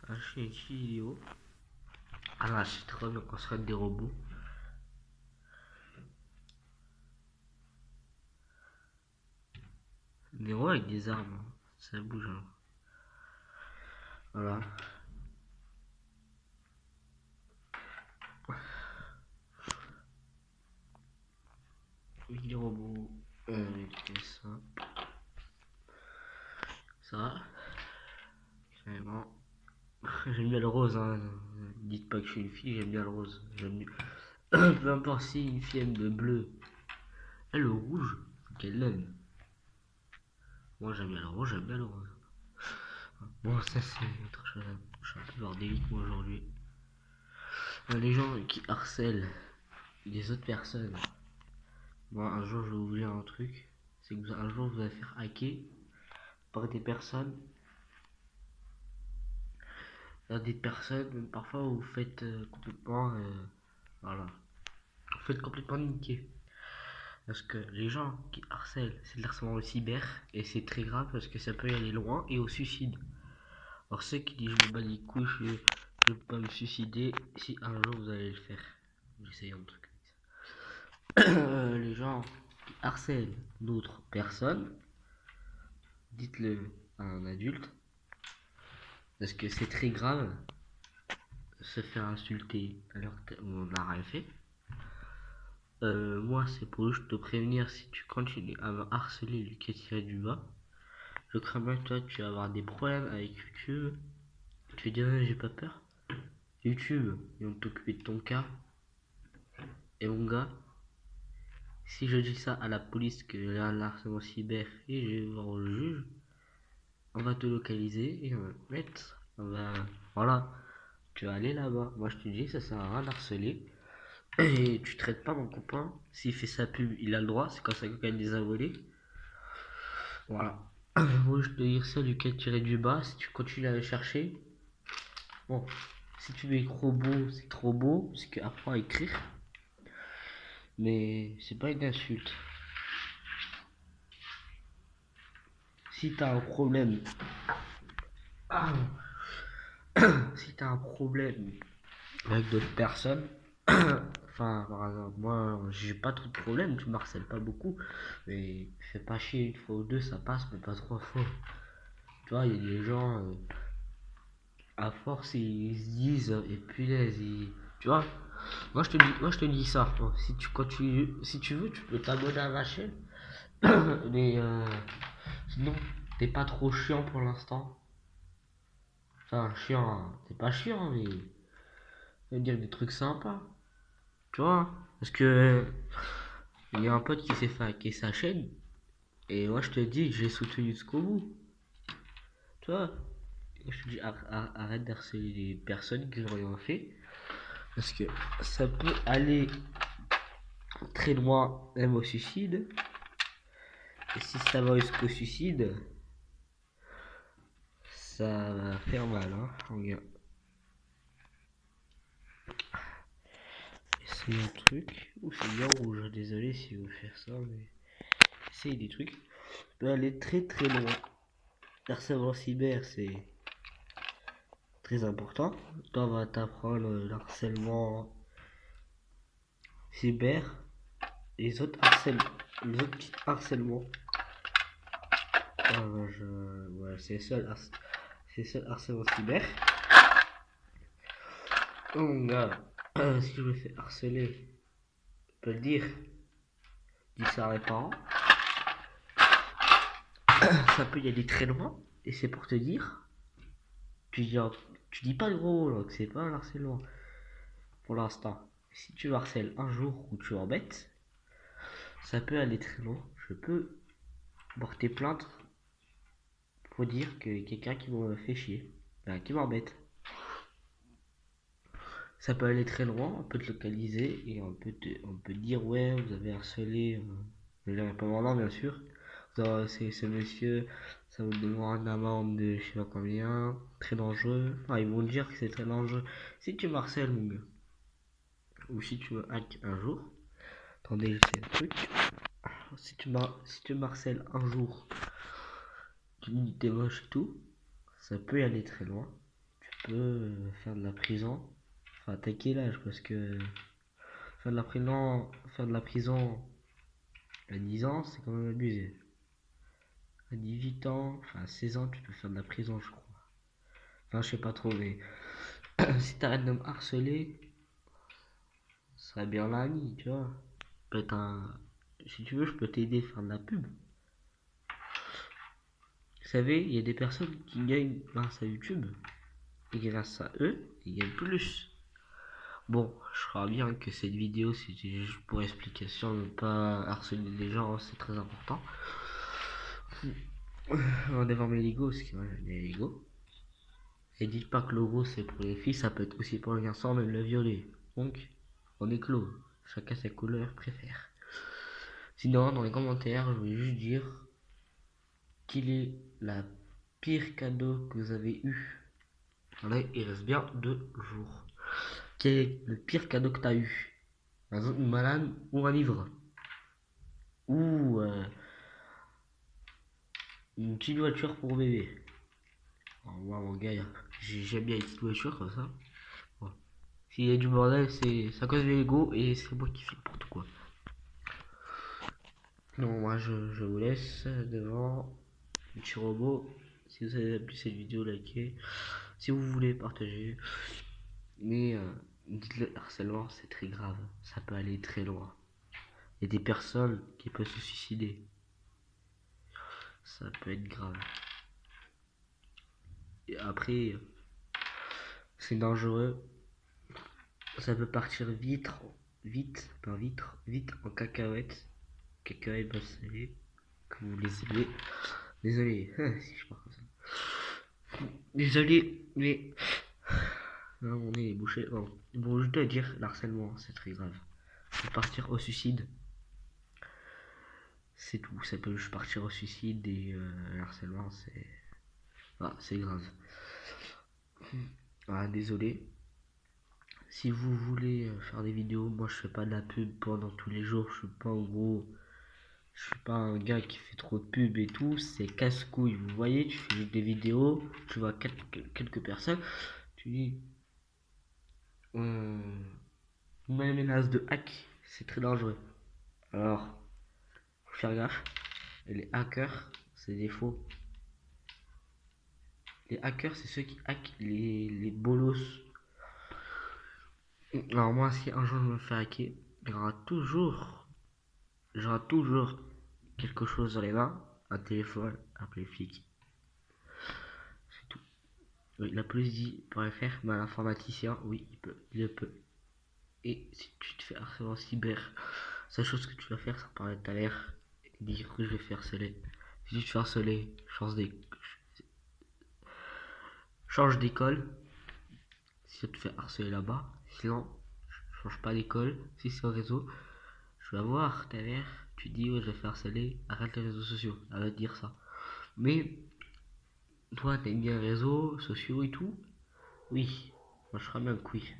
acheter une vidéo. Ah là, c'est trop bien qu'on se rate des robots. Des robots avec des armes, ça bouge. Hein. Voilà. Des robots avec ça. Ça. Carrément. J'aime bien le rose, hein. Dites pas que je suis une fille, j'aime bien le rose. J'aime bien. Peu importe si une fille aime le bleu. Et le rouge, qu'elle aime. Moi j'aime bien le rouge, j'aime bien le rose. Bon, ça c'est autre chose. Je suis un peu bordélique moi aujourd'hui. Les gens qui harcèlent les autres personnes. Moi un jour je vais vous dire un truc. C'est que un jour vous allez faire hacker par des personnes. Des personnes, parfois vous faites complètement. Voilà. Vous faites complètement niquer. Parce que les gens qui harcèlent, c'est de l'harcèlement au cyber. Et c'est très grave parce que ça peut y aller loin et au suicide. Alors ceux qui disent je me bats les couilles, je peux pas me suicider, si un jour vous allez le faire. J'essaye un truc comme ça. Les gens qui harcèlent d'autres personnes, dites-le à un adulte. Parce que c'est très grave se faire insulter alors qu'on n'a rien fait. Moi, c'est pour juste te prévenir si tu continues à me harceler du pied tiré du bas. Je crains bien que toi, tu vas avoir des problèmes avec YouTube. Tu vas dire, j'ai pas peur. YouTube, ils vont t'occuper de ton cas. Et mon gars, si je dis ça à la police que j'ai un harcèlement cyber et je vais voir le juge, on va te localiser et on va te mettre. Voilà, tu vas aller là-bas. Moi, je te dis, ça sert à rien d'harceler. Et tu traites pas mon copain. S'il fait sa pub, il a le droit. C'est comme ça qu'il gagne des abonnés. Voilà. Moi, je te dis ça du cas tiré du bas. Si tu continues à le chercher, bon, si tu mets trop beau, c'est trop beau. Parce qu'apprends à écrire. Mais c'est pas une insulte. Si t'as un problème, si t'as un problème avec d'autres personnes, enfin, par exemple, moi, j'ai pas trop de problèmes, tu me harcèles pas beaucoup, mais fais pas chier une fois ou deux, ça passe, mais pas trois fois. Tu vois, il y a des gens, à force, ils se disent, et punaise, tu vois, moi je te dis ça. Bon, si tu continues, si tu veux, tu peux t'abonner à ma chaîne, mais sinon, t'es pas trop chiant pour l'instant. Enfin, chiant, hein. T'es pas chiant, mais veut dire des trucs sympas, tu vois. Parce que il y a un pote qui s'est fait hacker sa chaîne, et moi je te dis, j'ai soutenu jusqu'au bout, tu vois. Je te dis, arrête d'harceler les personnes qui n'ont rien fait, parce que ça peut aller très loin, même au suicide. Et si ça va jusqu'au suicide, ça va faire mal, hein, regarde. Essayez un truc. Ouh, c'est bien rouge, désolé si vous faites ça, mais essayez des trucs. Ça peut aller très très loin. L'harcèlement cyber, c'est très important. Toi, on va t'apprendre l'harcèlement cyber, les autres les autres petits harcèlements. Ah, ouais, c'est seul harcèlement cyber. Oh mon gars, si je me fais harceler, je peux le dire, dis ça à mes parents. Ça peut y aller très loin, et c'est pour te dire, tu dis, tu dis pas gros, là, que c'est pas un harcèlement pour l'instant. Si tu harcèles un jour ou tu embêtes, ça peut aller très loin. Je peux porter plainte pour dire que quelqu'un qui me fait chier, qui m'embête. Ça peut aller très loin, on peut te localiser et on peut te dire ouais, vous avez harcelé, je ne dirai pas mon nom bien sûr. C'est ce monsieur, ça vous demandera une amende de je sais pas combien, très dangereux. Enfin, ils vont dire que c'est très dangereux. Si tu harcèles mon gars, ou si tu me hack un jour, attendez, j'essaie un truc. Si tu harcèles un jour, tu me dis t'es moche et tout, ça peut y aller très loin. Tu peux faire de la prison. Enfin, t'as quel âge? Parce que faire de la prison à 10 ans, c'est quand même abusé. À 18 ans, enfin à 16 ans, tu peux faire de la prison, je crois. Enfin, je sais pas trop, mais si t'arrêtes de me harceler, ça serait bien l'ami, tu vois. Peut-être si tu veux, je peux t'aider à faire de la pub. Vous savez, il y a des personnes qui gagnent grâce à YouTube. Et grâce à eux, ils gagnent plus. Bon, je crois bien que cette vidéo, c'était juste pour explication, ne pas harceler les gens, c'est très important. On va devoir mes Lego, parce que moi j'aime les Lego. Et dites pas que le rose c'est pour les filles, ça peut être aussi pour les garçons, même le violet. Donc, on est clos. Chacun sa couleur préfère. Sinon, dans les commentaires, je voulais juste dire quel est la pire cadeau que vous avez eu. Là, il reste bien 2 jours. Quel est le pire cadeau que tu as eu? Par exemple, une banane ou un livre. Ou une petite voiture pour bébé. Alors, moi, mon gars, j'aime bien les petites voitures comme ça. Bon. S'il y a du bordel, c'est à cause des Lego et c'est moi qui fais n'importe quoi. Non, moi je vous laisse devant le petit robot. Si vous avez apprécié cette vidéo, likez. Si vous voulez partager. Mais dites-le, harcèlement c'est très grave. Ça peut aller très loin. Il y a des personnes qui peuvent se suicider. Ça peut être grave. Et après, c'est dangereux. Ça peut partir vite en cacahuète. Cacahuète salée. Que vous les aimez. Désolé, si je parle comme ça. Désolé, mais non, on est bouché. Bon, je dois dire, l'harcèlement, c'est très grave. Faut partir au suicide. C'est tout. Ça peut juste partir au suicide et l'harcèlement, c'est grave. Ah, désolé. Si vous voulez faire des vidéos, moi je fais pas de la pub pendant tous les jours. Je suis pas en gros. Je suis pas un gars qui fait trop de pub et tout. C'est casse-couille. Vous voyez, tu fais des vidéos, tu vois quelques personnes. Tu dis. Une menace de hack, c'est très dangereux. Alors, faut faire gaffe. Et les hackers, c'est des faux. Les hackers, c'est ceux qui hackent les bolos. Alors moi, si un jour je me fais hacker, il y aura toujours quelque chose dans les mains, un téléphone, appeler les flics. C'est tout. Oui, la police dit pourrait faire, mais l'informaticien, oui, il le peut. Et si tu te fais harceler en cyber, seule chose que tu vas faire, c'est parler de ta l'air et dire que je vais faire harceler. Si tu te fais harceler, change d'école. Si tu te fais harceler là-bas, sinon, change pas d'école. Si c'est au réseau, je vais voir ta mère. Tu dis, ouais, je vais faire harceler, arrête les réseaux sociaux. Elle va te dire ça. Mais, toi, t'aimes bien les réseaux sociaux et tout? Oui, moi je serais bien que oui.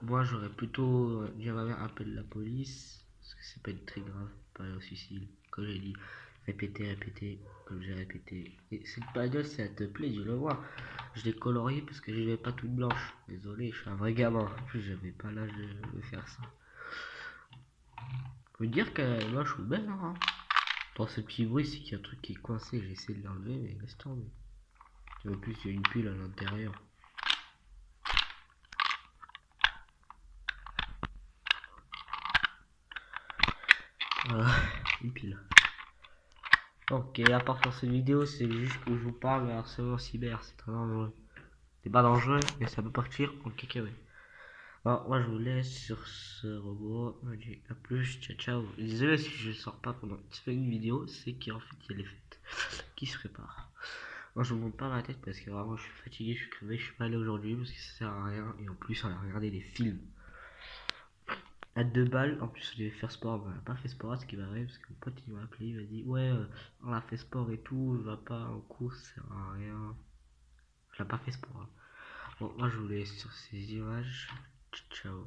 Moi j'aurais plutôt dit à ma mère appelle la police parce que c'est pas très grave, pas au suicide. Comme j'ai dit, répéter, comme j'ai répété. Et cette bagnole, si elle te plaît, je le vois. Je l'ai coloriée parce que je l'avais pas toute blanche. Désolé, je suis un vrai gamin. En plus, j'avais pas l'âge de faire ça. Faut dire qu'elle est moche ou belle, hein. Dans ce petit bruit, c'est qu'il y a un truc qui est coincé. J'ai essayé de l'enlever, mais laisse tomber. En plus, il y a une pile à l'intérieur. Voilà, une pile. Ok, à part faire cette vidéo, c'est juste que je vous parle de harcèlement cyber, c'est très dangereux. C'est pas dangereux, mais ça peut partir en cacahuète. Alors, moi je vous laisse sur ce robot. On dit à plus, ciao ciao. Désolé si je sors pas pendant une vidéo, c'est qu'en fait il y a les fêtes qui se préparent. Moi je vous montre pas ma tête parce que vraiment je suis fatigué, je suis crevé, je suis pas allé aujourd'hui parce que ça sert à rien. Et en plus on a regardé des films. À 2 balles, en plus on devait faire sport, on n'a pas fait sport, ce qui va arriver parce que mon pote il m'a appelé, il m'a dit ouais on a fait sport et tout, va pas en course, ça sert à rien. Je n'ai pas fait sport. Hein. Bon, moi je vous laisse sur ces images. Ciao.